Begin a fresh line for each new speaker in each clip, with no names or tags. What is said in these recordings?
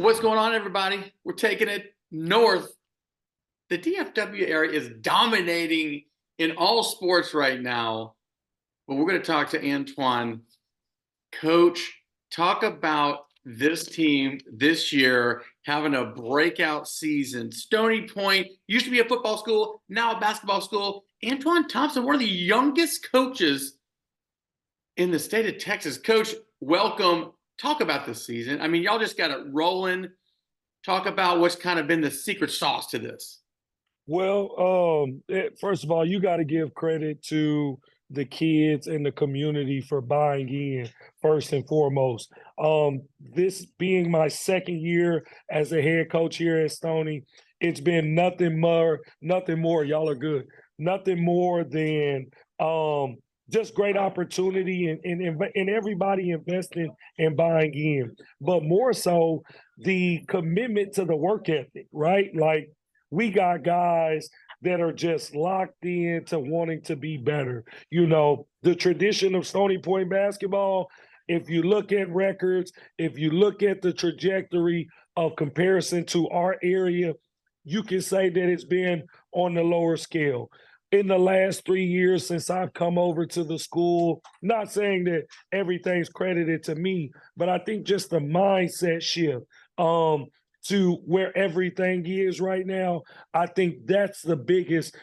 What's going on, everybody? We're taking it north. The DFW area is dominating in all sports right now. But we're going to talk to Antoine. Coach, talk about this team this year having a breakout season. Stony Point used to be a football school, now a basketball school. Antoine Thompson, one of the youngest coaches in the state of Texas. Coach, welcome. Talk about this season. I mean, y'all just got it rolling. Talk about what's kind of been the secret sauce to this.
Well, first of all, you got to give credit to the kids and the community for buying in first and foremost. This being my second year as a head coach here at Stony, it's been nothing more. Y'all are good. Nothing more than just great opportunity and everybody investing and buying in, but more so the commitment to the work ethic, right? Like, we got guys that are just locked in to wanting to be better. You know, the tradition of Stony Point basketball, if you look at records, if you look at the trajectory of comparison to our area, you can say that it's been on the lower scale. In the last 3 years since I've come over to the school, not saying that everything's credited to me, but I think just the mindset shift to where everything is right now, I think that's the biggest,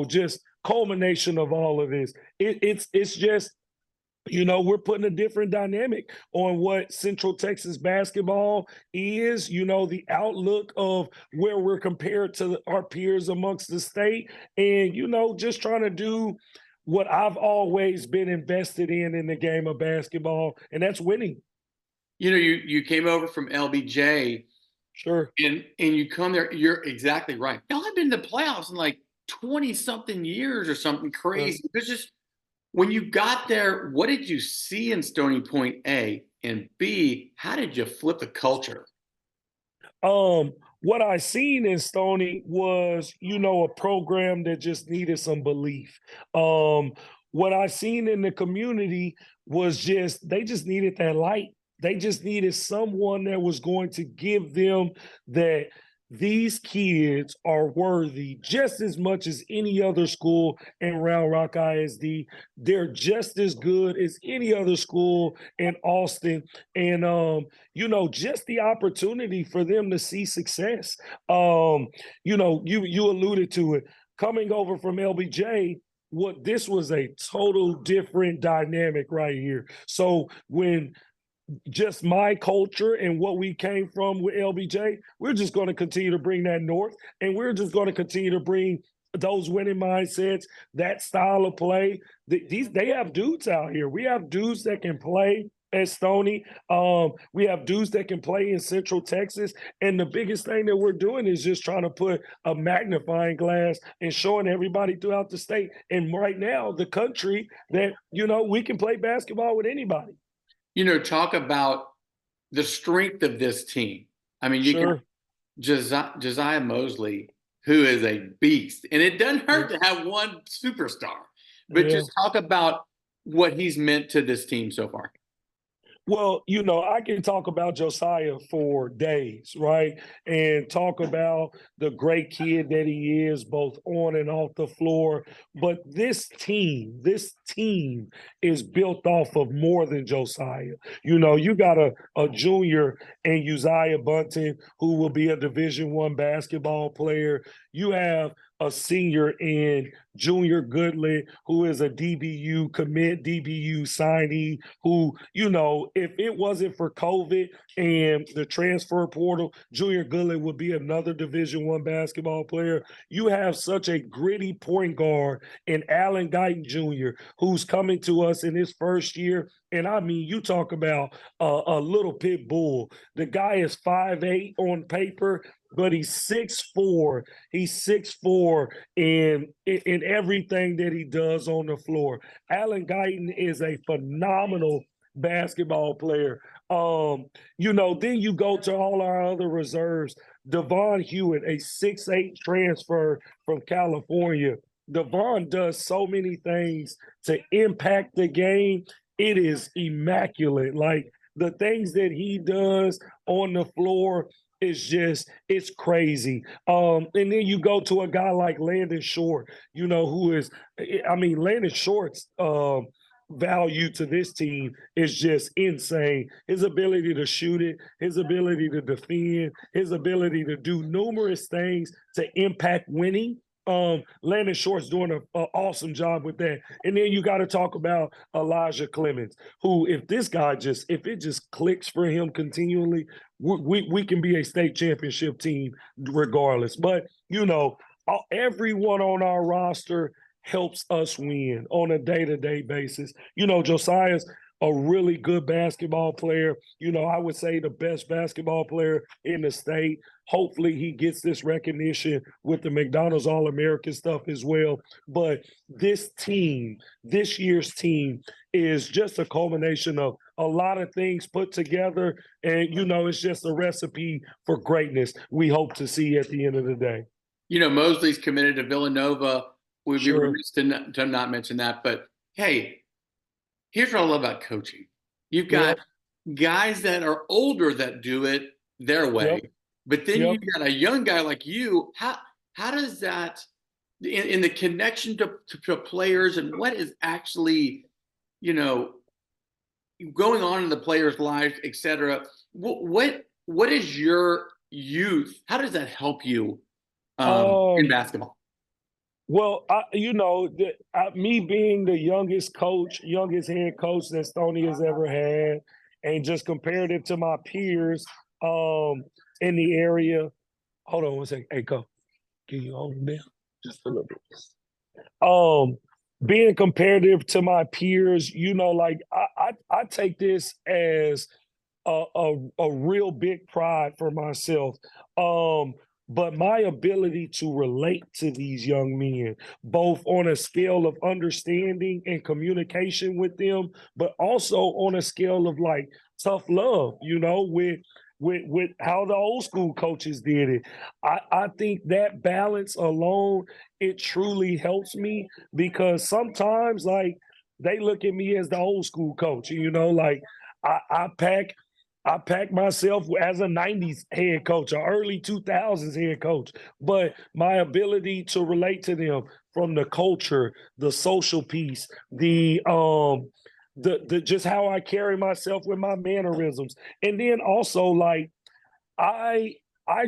just culmination of all of this. It's just, we're putting a different dynamic on what Central Texas basketball is, the outlook of where we're compared to our peers amongst the state, and, just trying to do what I've always been invested in the game of basketball, and that's winning.
You came over from LBJ.
Sure.
And you come there, you're exactly right. Y'all have been in the playoffs in like 20-something years or something crazy. It's just, when you got there, what did you see in Stony Point, A? And B, how did you flip the culture?
What I seen in Stony was, a program that just needed some belief. What I seen in the community was they just needed that light. They just needed someone that was going to give them that these kids are worthy just as much as any other school in Round Rock ISD. They're just as good as any other school in Austin. And, just the opportunity for them to see success. You alluded to it. Coming over from LBJ, this was a total different dynamic right here. So when just my culture and what we came from with LBJ, we're just going to continue to bring that north, and we're just going to continue to bring those winning mindsets, that style of play. They have dudes out here. We have dudes that can play at Stony. We have dudes that can play in Central Texas. And the biggest thing that we're doing is just trying to put a magnifying glass and showing everybody throughout the state, and right now the country, that, we can play basketball with anybody.
Talk about the strength of this team. I mean,
Sure.
Josiah Mosley, who is a beast, and it doesn't hurt to have one superstar, but just talk about what he's meant to this team so far.
Well, I can talk about Josiah for days, right? And talk about the great kid that he is, both on and off the floor. But this team is built off of more than Josiah. You got a junior in Uzziah Bunton, who will be a Division I basketball player. You have a senior in Junior Goodley, who is a DBU commit, DBU signee, who, if it wasn't for COVID and the transfer portal, Junior Goodley would be another Division I basketball player. You have such a gritty point guard in Allen Guyton Jr., who's coming to us in his first year. And I mean, you talk about a little pit bull. The guy is 5'8" on paper, but he's 6'4". He's 6'4" in everything that he does on the floor. Allen Guyton is a phenomenal basketball player. Then you go to all our other reserves. Devon Hewitt, a 6'8" transfer from California. Devon does so many things to impact the game. It is immaculate. Like, the things that he does on the floor is just, it's crazy. And then you go to a guy like Landon Short, who is, I mean, Landon Short's value to this team is just insane. His ability to shoot it, his ability to defend, his ability to do numerous things to impact winning. Landon Short's doing an awesome job with that. And then you got to talk about Elijah Clemens, who, if it just clicks for him continually, we can be a state championship team regardless. But, everyone on our roster helps us win on a day-to-day basis. Josiah's a really good basketball player. I would say the best basketball player in the state. Hopefully he gets this recognition with the McDonald's All-American stuff as well. But this year's team is just a culmination of a lot of things put together. And, it's just a recipe for greatness we hope to see at the end of the day.
Mosley's committed to Villanova. We'd be
Sure.
remiss to not mention that. But, hey, here's what I love about coaching. You've got guys that are older that do it their way.
Yep.
But then
Yep.
you've got a young guy like you. How does that, in the connection to players, and what is actually, going on in the players' lives, et cetera, what is your youth? How does that help you in basketball?
Well, me being the youngest head coach that Stony has ever had, and just comparative to my peers in the area. Hold on one second. Hey, go. Can you hold him down just a little bit? Being comparative to my peers, I take this as a real big pride for myself. But my ability to relate to these young men, both on a scale of understanding and communication with them, but also on a scale of like tough love, with how the old school coaches did it. I think that balance alone, it truly helps me, because sometimes like they look at me as the old school coach, I pack myself as a 90s head coach, or early 2000s head coach, but my ability to relate to them from the culture, the social piece, the just how I carry myself with my mannerisms. And then also like I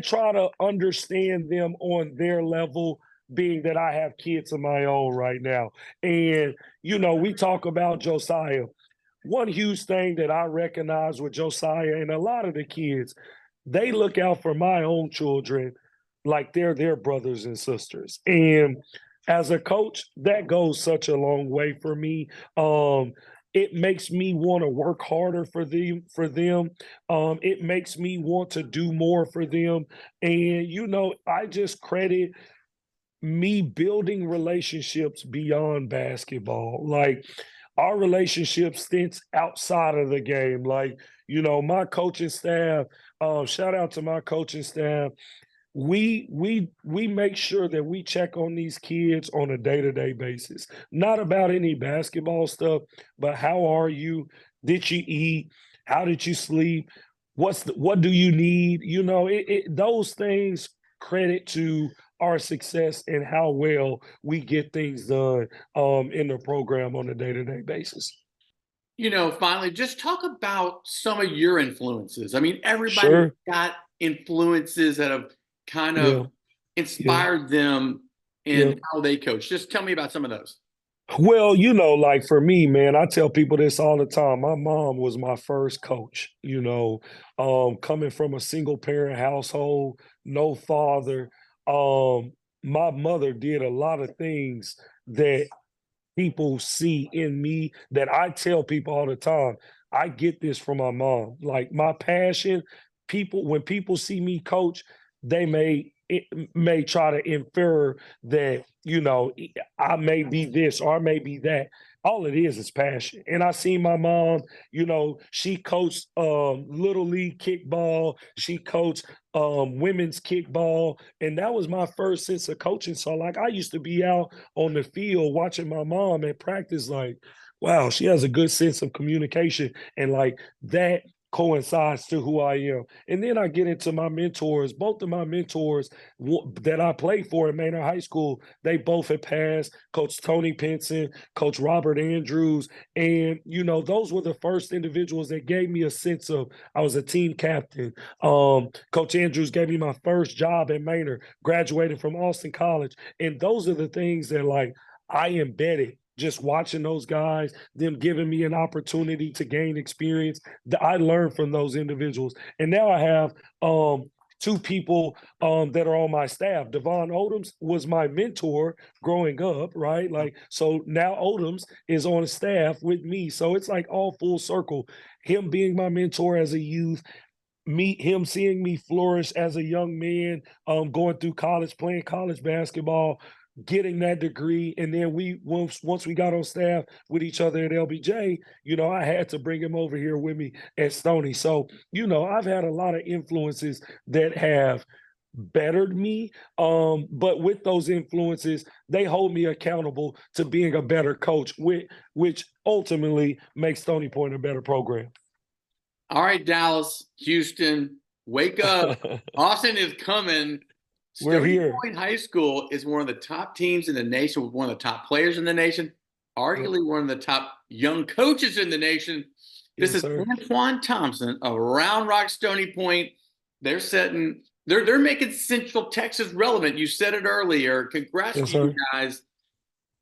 try to understand them on their level, being that I have kids of my own right now. And we talk about Josiah. One huge thing that I recognize with Josiah and a lot of the kids, they look out for my own children like they're their brothers and sisters. And as a coach, that goes such a long way for me. It makes me want to work harder for them. It makes me want to do more for them. And, I just credit me building relationships beyond basketball. Like, our relationship stints outside of the game. Like, my coaching staff, shout out to my coaching staff. We make sure that we check on these kids on a day-to-day basis. Not about any basketball stuff, but how are you? Did you eat? How did you sleep? What do you need? Those things credit to our success and how well we get things done in the program on a day-to-day basis.
Finally, just talk about some of your influences. I mean, everybody's
Sure.
got influences that have kind of inspired them in how they coach. Just tell me about some of those.
Well, like for me, man, I tell people this all the time. My mom was my first coach, coming from a single parent household, no father. My mother did a lot of things that people see in me that I tell people all the time. I get this from my mom. Like, my passion, when people see me coach, they may try to infer that, I may be this or I may be that. All it is passion. And I see my mom, she coached little league kickball, she coached women's kickball, and that was my first sense of coaching. So like, I used to be out on the field watching my mom at practice, like, wow, she has a good sense of communication. And like, that coincides to who I am. And then I get into my mentors. Both of my mentors that I played for in Manor High School, they both had passed. Coach Tony Pinson, Coach Robert Andrews. And, you know, those were the first individuals that gave me a sense of I was a team captain. Coach Andrews gave me my first job at Manor, graduated from Austin College. And those are the things that, like, I embedded just watching those guys, them giving me an opportunity to gain experience. I learned from those individuals. And now I have two people that are on my staff. Devon Odoms was my mentor growing up, right? Like, so now Odoms is on staff with me. So it's like all full circle. Him being my mentor as a youth, him seeing me flourish as a young man, going through college, playing college basketball, getting that degree, and then once we got on staff with each other at LBJ, you know, I had to bring him over here with me at Stony. So, you know, I've had a lot of influences that have bettered me, but with those influences, they hold me accountable to being a better coach, which ultimately makes Stony Point a better program.
All right, Dallas, Houston, wake up. Austin is coming.
We're
Stony
here.
Point High School is one of the top teams in the nation, with one of the top players in the nation, arguably one of the top young coaches in the nation. This is
sir.
Antoine Thompson of Round Rock Stony Point. They're making Central Texas relevant. You said it earlier. Congrats to you guys.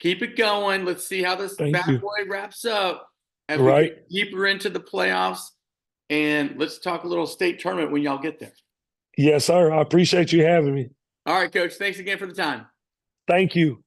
Keep it going. Let's see how this bad boy wraps up as we get deeper into the playoffs. And let's talk a little state tournament when y'all get there.
Yes, sir. I appreciate you having me.
All right, Coach. Thanks again for the time.
Thank you.